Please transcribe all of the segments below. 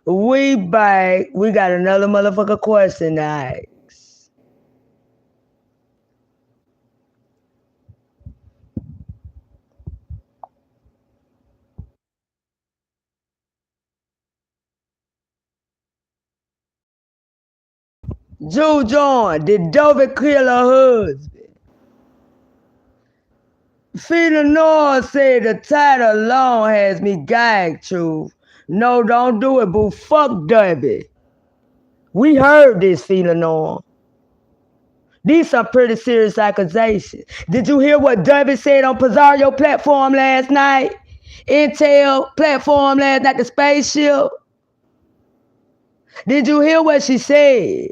We back. We got another motherfucker question to ask. Jew John, did Dovie kill her husband? Fina Noah said the title alone has me gagged, truth. No, don't do it, boo. Fuck Dovie. We heard this, Fina Noah. These are pretty serious accusations. Did you hear what Dovie said on Pizarro platform last night? Intel platform last night, the spaceship? Did you hear what she said?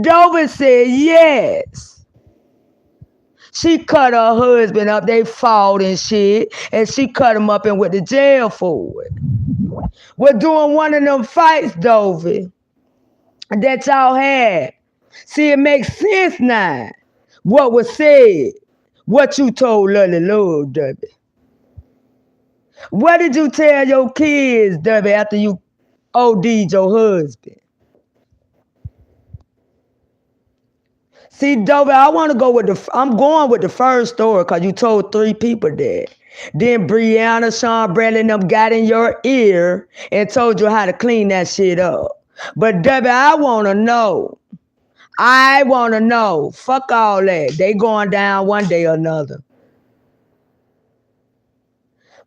Dovie said yes. She cut her husband up. They fought and shit. And she cut him up and went to jail for it. We're doing one of them fights, Dovie, that y'all had. See, it makes sense now. What was said. What you told Lily Love, Dovie. What did you tell your kids, Dovie, after you OD'd your husband? See, Dovie, I'm going with the first story because you told 3 people that. Then Brianna, Sean Bradley, and them got in your ear and told you how to clean that shit up. But Dovie, I want to know. Fuck all that. They going down one day or another.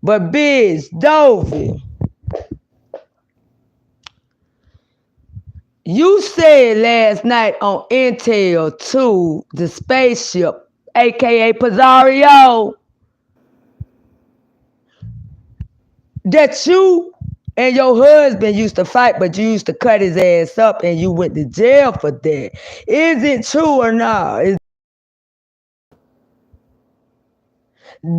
But Bish, Dovie, you said last night on Intel 2, the spaceship, aka Pizarro, that you and your husband used to fight, but you used to cut his ass up and you went to jail for that. Is it true or not?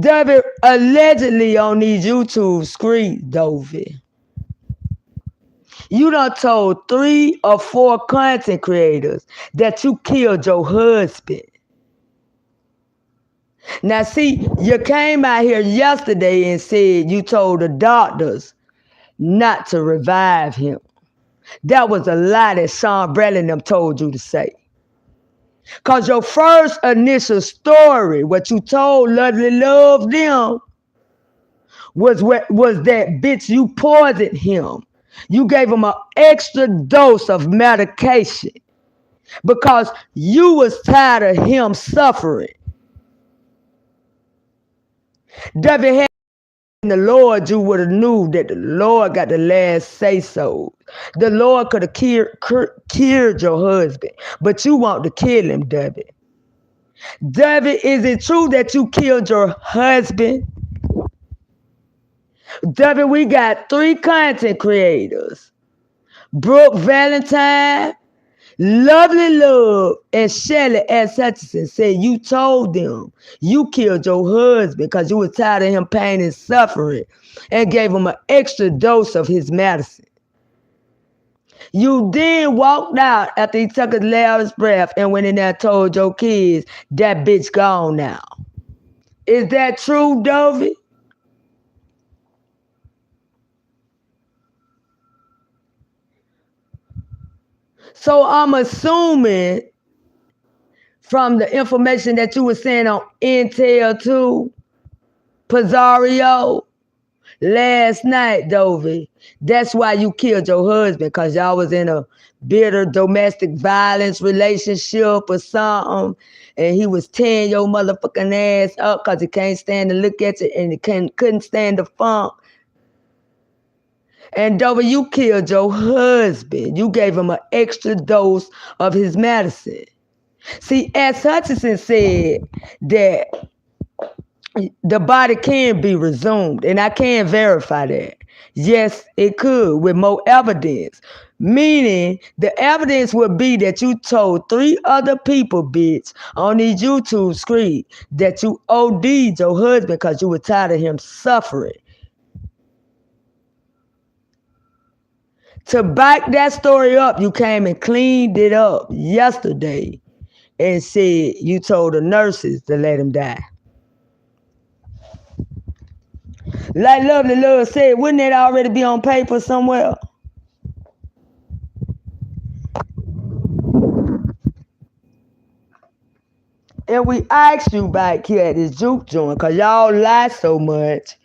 Dovie allegedly on these YouTube streets, Dovie. You done told 3 or 4 content creators that you killed your husband. Now see, you came out here yesterday and said you told the doctors not to revive him. That was a lie that Sean Bradley and them told you to say. Because your first initial story, what you told Lovely Love them, was that bitch you poisoned him. You gave him an extra dose of medication because you was tired of him suffering. Dovie had the Lord, you would have knew that the Lord got the last say so. The Lord could have cured your husband, but you want to kill him, Dovie. Dovie, is it true that you killed your husband? Dovie, we got 3 content creators. Brooke Valentine, Lovely Love, and Shelly S. Hutchinson said you told them you killed your husband because you were tired of him pain and suffering and gave him an extra dose of his medicine. You then walked out after he took his last breath and went in there and told your kids that bitch gone now. Is that true, Dovie? So I'm assuming from the information that you were saying on Intel 2, Pizarro, last night, Dovie, that's why you killed your husband, because y'all was in a bitter domestic violence relationship or something, and he was tearing your motherfucking ass up because he can't stand to look at you and he couldn't stand the funk. And Dovie, you killed your husband. You gave him an extra dose of his medicine. See, as Hutchinson said that the body can be resumed, and I can verify that. Yes, it could with more evidence. Meaning, the evidence would be that you told 3 other people, bitch, on these YouTube streets that you OD'd your husband because you were tired of him suffering. To back that story up, you came and cleaned it up yesterday and said you told the nurses to let him die. Like Lovely Love said, wouldn't it already be on paper somewhere? And we asked you back here at this juke joint, because y'all lie so much.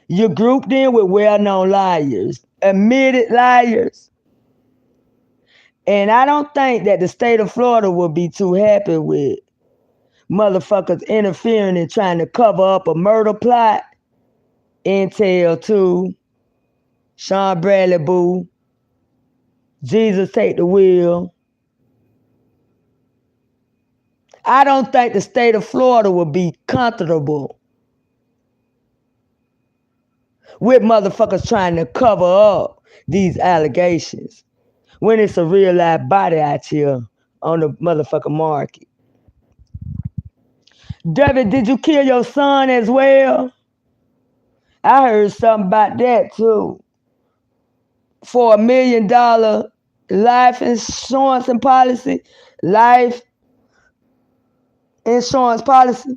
You're grouped in with well-known liars, admitted liars. And I don't think that the state of Florida will be too happy with motherfuckers interfering and trying to cover up a murder plot. Intel 2, Sean Bradley Boo, Jesus Take the Wheel. I don't think the state of Florida will be comfortable with motherfuckers trying to cover up these allegations when it's a real live body out here on the motherfucking market. Dovie, did you kill your son as well? I heard something about that too. For $1 million life insurance and policy, life insurance policy.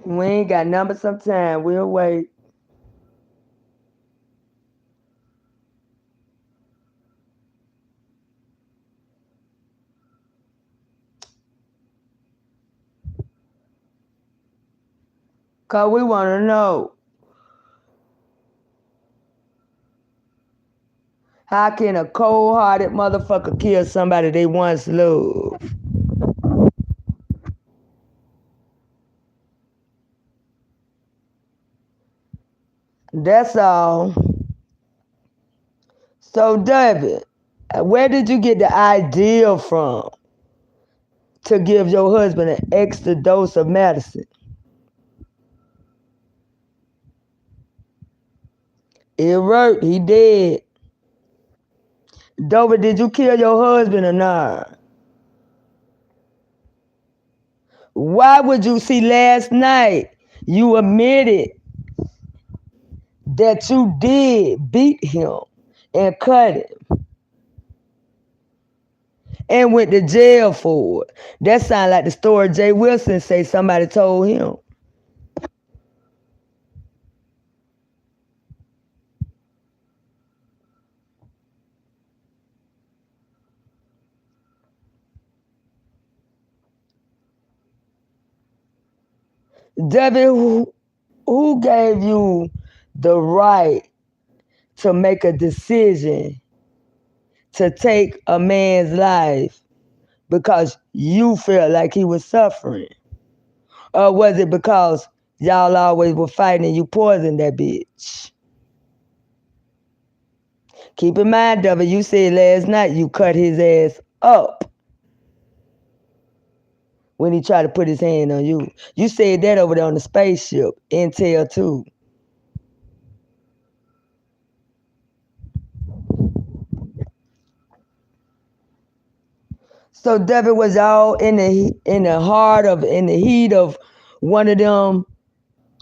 We ain't got number some time. We'll wait. Cause we wanna know, how can a cold-hearted motherfucker kill somebody they once loved? That's all. So, Dovie, where did you get the idea from to give your husband an extra dose of medicine? It worked. He did. Dovie, did you kill your husband or not? Why would you see last night you admitted that you did beat him and cut him and went to jail for it? That sounds like the story Jay Wilson say somebody told him. Dovie, who gave you the right to make a decision to take a man's life because you felt like he was suffering? Or was it because y'all always were fighting and you poisoned that bitch? Keep in mind, Dovie, you said last night you cut his ass up when he tried to put his hand on you. You said that over there on the spaceship, Intel 2. So Dovie was all in the heat of one of them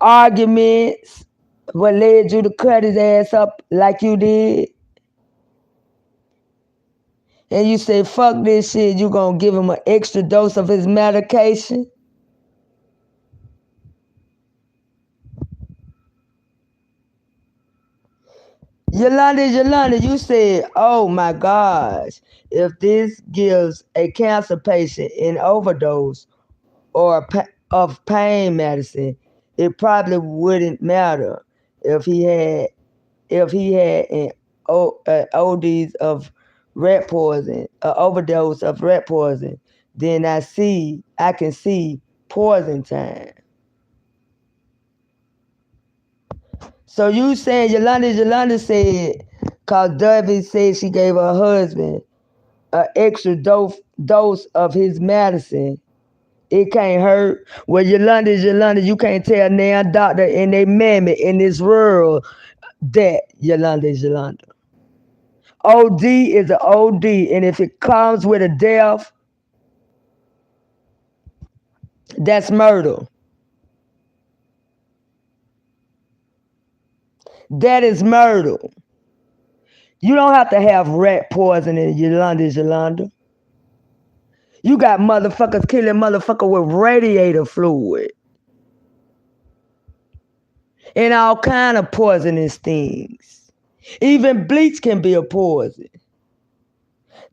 arguments, what led you to cut his ass up like you did. And you say, fuck this shit, you gonna give him an extra dose of his medication? Yolanda, you said, oh my gosh, if this gives a cancer patient an overdose or of pain medicine, it probably wouldn't matter if he had an ODs of rat poison, an overdose of rat poison. Then I can see poison time. So you saying Yolanda said, cause Dovie said she gave her husband an extra dose of his medicine. It can't hurt. Well, Yolanda, you can't tell now doctor and they mammy in this world that Yolanda. OD is an OD, and if it comes with a death, that's murder. That is murder. You don't have to have rat poison in Yolanda. You got motherfuckers killing motherfucker with radiator fluid and all kind of poisonous things. Even bleach can be a poison.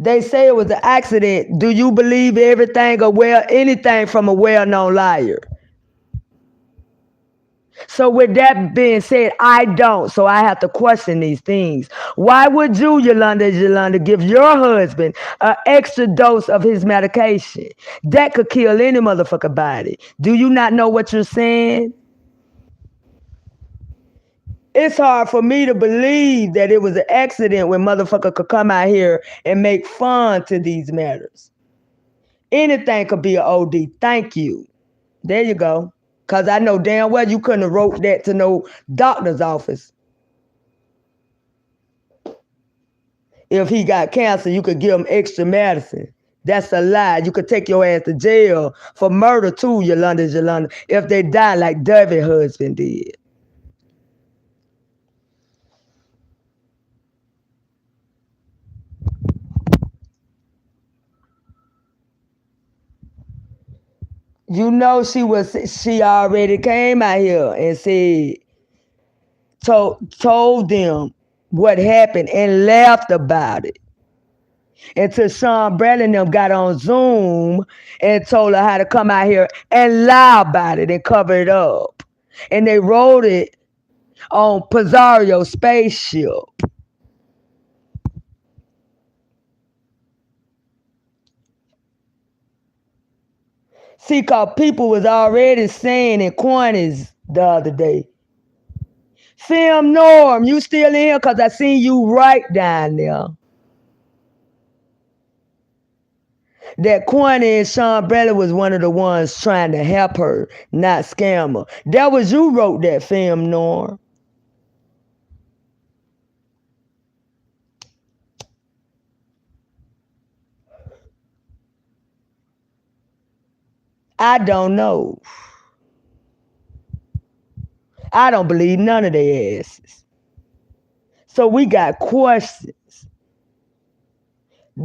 They say it was an accident. Do you believe anything from a well-known liar? So with that being said, I don't. So I have to question these things. Why would you, Yolanda, give your husband an extra dose of his medication? That could kill any motherfucker body. Do you not know what you're saying? It's hard for me to believe that it was an accident when motherfucker could come out here and make fun to these matters. Anything could be an OD. Thank you. There you go. Because I know damn well you couldn't have wrote that to no doctor's office. If he got cancer, you could give him extra medicine. That's a lie. You could take your ass to jail for murder too, Yolanda, if they die like Dovie husband did. You know she already came out here and said, told them what happened and laughed about it. Until Sean Bradley and them got on Zoom and told her how to come out here and lie about it and cover it up. And they wrote it on Pizzario's spaceship. See, cause people was already saying in corners the other day, Film Norm, you still in here? Cause I seen you right down there. That Corny and Sean Bradley was one of the ones trying to help her, not scam her. That was you wrote that film, Norm. I don't know. I don't believe none of their asses. So we got questions.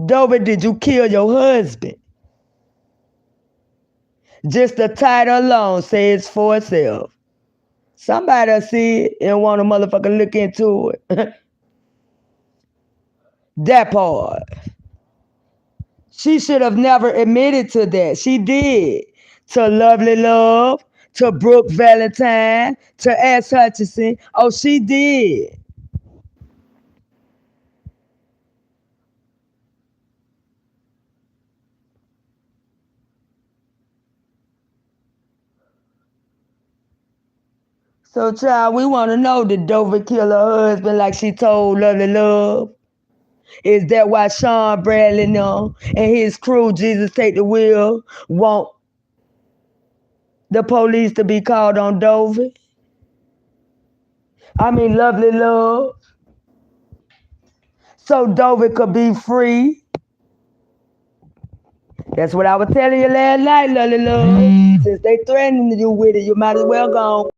Dovie, did you kill your husband? Just the title alone says for itself. Somebody see it and want a motherfucker look into it. That part. She should have never admitted to that. She did. To Lovely Love, to Brooke Valentine, to S. Hutchinson. Oh, she did. So, child, we want to know, did Dovie kill her husband like she told Lovely Love? Is that why Sean Bradley and his crew, Jesus Take the Wheel, want the police to be called on Dovie? I mean, Lovely Love. So Dovie could be free. That's what I was telling you last night, Lovely Love. Since they threatening you with it, you might as well go.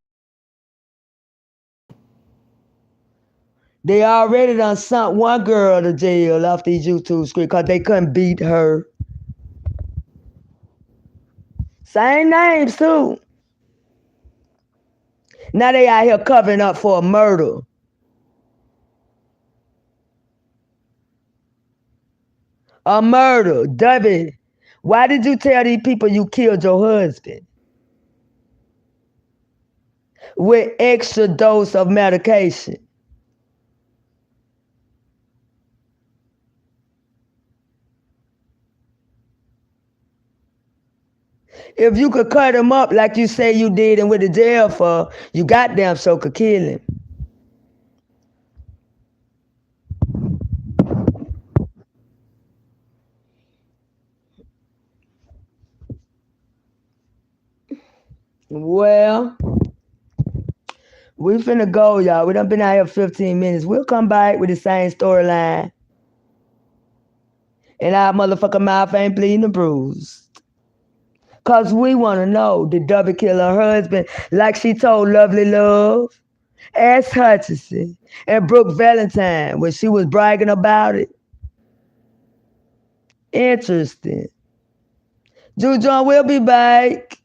They already done sent one girl to jail off these YouTube scripts because they couldn't beat her. Same names too. Now they out here covering up for a murder. A murder. Dovie, why did you tell these people you killed your husband? With extra dose of medication. If you could cut him up like you say you did and went to jail for, you goddamn sure could kill him. Well, we finna go, y'all. We done been out here 15 minutes. We'll come back with the same storyline. And our motherfucking mouth ain't bleeding and bruised. Because we want to know, did Dovie kill her husband like she told Lovely Love, S. Hutchinson, and Brooke Valentine when she was bragging about it? Interesting. Juju, we'll be back.